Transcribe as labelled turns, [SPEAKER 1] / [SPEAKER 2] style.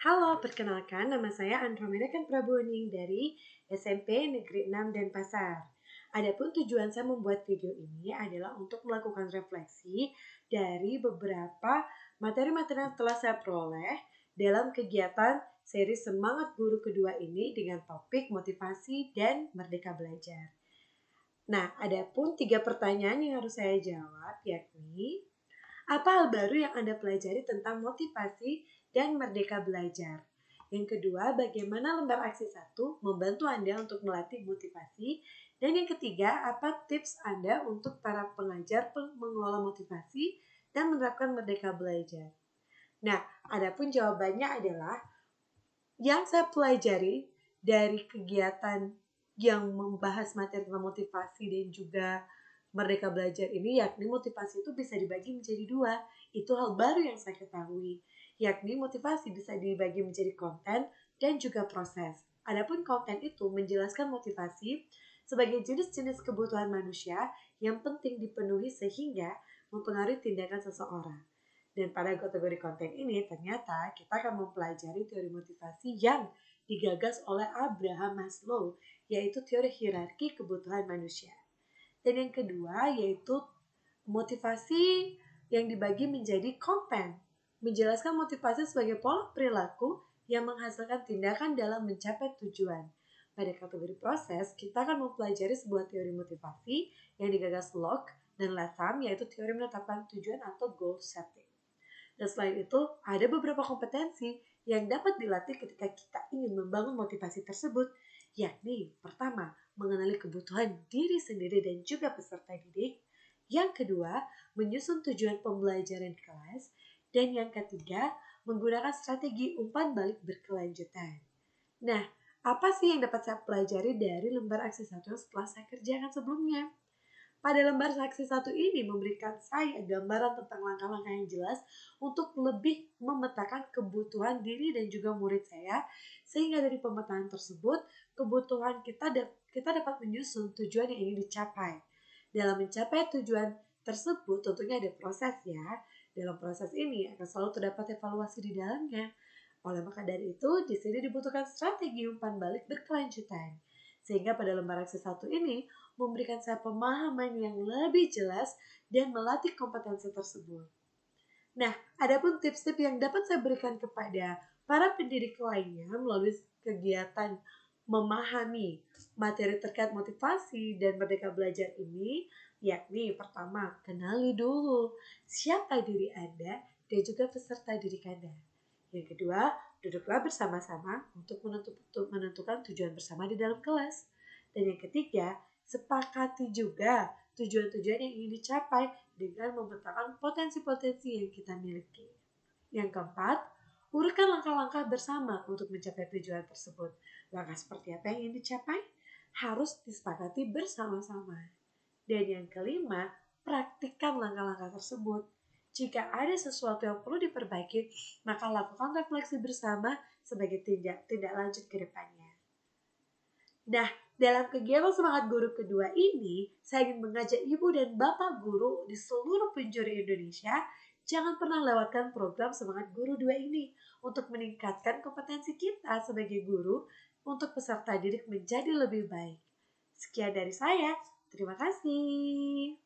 [SPEAKER 1] Halo, perkenalkan nama saya Andromeda Prabowoning dari SMP Negeri 6 Denpasar. Adapun tujuan saya membuat video ini adalah untuk melakukan refleksi dari beberapa materi-materi yang telah saya peroleh dalam kegiatan seri Semangat Guru Kedua ini dengan topik motivasi dan merdeka belajar. Nah, adapun 3 pertanyaan yang harus saya jawab yakni apa hal baru yang Anda pelajari tentang motivasi dan merdeka belajar? Yang kedua, bagaimana lembar aksi 1 membantu Anda untuk melatih motivasi? Dan yang ketiga, apa tips Anda untuk para pengajar mengelola motivasi dan menerapkan merdeka belajar? Nah, adapun jawabannya adalah yang saya pelajari dari kegiatan yang membahas materi tentang motivasi dan juga merdeka belajar ini, yakni motivasi itu bisa dibagi menjadi 2. Itu hal baru yang saya ketahui, yakni motivasi bisa dibagi menjadi konten dan juga proses. Adapun konten itu menjelaskan motivasi sebagai jenis-jenis kebutuhan manusia yang penting dipenuhi sehingga mempengaruhi tindakan seseorang. Dan pada kategori konten ini ternyata kita akan mempelajari teori motivasi yang digagas oleh Abraham Maslow, yaitu teori hierarki kebutuhan manusia. Dan yang kedua yaitu motivasi yang dibagi menjadi konten, menjelaskan motivasi sebagai pola perilaku yang menghasilkan tindakan dalam mencapai tujuan. Pada kategori proses, kita akan mempelajari sebuah teori motivasi yang digagas Locke dan Latham, yaitu teori menetapkan tujuan atau goal setting. Dan selain itu, ada beberapa kompetensi yang dapat dilatih ketika kita ingin membangun motivasi tersebut, yakni pertama, mengenali kebutuhan diri sendiri dan juga peserta didik. Yang kedua, menyusun tujuan pembelajaran kelas. Dan yang ketiga, menggunakan strategi umpan balik berkelanjutan. Nah, apa sih yang dapat saya pelajari dari lembar aksi 1 yang setelah saya kerjakan sebelumnya? Pada lembar saksi 1 ini memberikan saya gambaran tentang langkah-langkah yang jelas untuk lebih memetakan kebutuhan diri dan juga murid saya, sehingga dari pemetaan tersebut kebutuhan kita dapat menyusun tujuan yang ingin dicapai. Dalam mencapai tujuan tersebut tentunya ada proses ya. Dalam proses ini akan selalu terdapat evaluasi di dalamnya. Oleh maka dari itu, di sini dibutuhkan strategi umpan balik berkelanjutan. Sehingga pada lembar aksi 1 ini memberikan saya pemahaman yang lebih jelas dan melatih kompetensi tersebut. Nah, adapun tips-tips yang dapat saya berikan kepada para pendidik lainnya melalui kegiatan memahami materi terkait motivasi dan merdeka belajar ini, yakni pertama, kenali dulu siapa diri Anda dan juga peserta didik Anda. Yang kedua, duduklah bersama-sama untuk menentukan tujuan bersama di dalam kelas. Dan yang ketiga, sepakati juga tujuan-tujuan yang ingin dicapai dengan memetakan potensi-potensi yang kita miliki. Yang keempat, urutkan langkah-langkah bersama untuk mencapai tujuan tersebut. Langkah seperti apa yang ingin dicapai harus disepakati bersama-sama. Dan yang kelima, praktikkan langkah-langkah tersebut. Jika ada sesuatu yang perlu diperbaiki, maka lakukan refleksi bersama sebagai tindak lanjut ke depannya. Nah, dalam kegiatan Semangat Guru Kedua ini, saya ingin mengajak Ibu dan Bapak guru di seluruh penjuru Indonesia jangan pernah lewatkan program Semangat Guru 2 ini untuk meningkatkan kompetensi kita sebagai guru untuk peserta didik menjadi lebih baik. Sekian dari saya, terima kasih.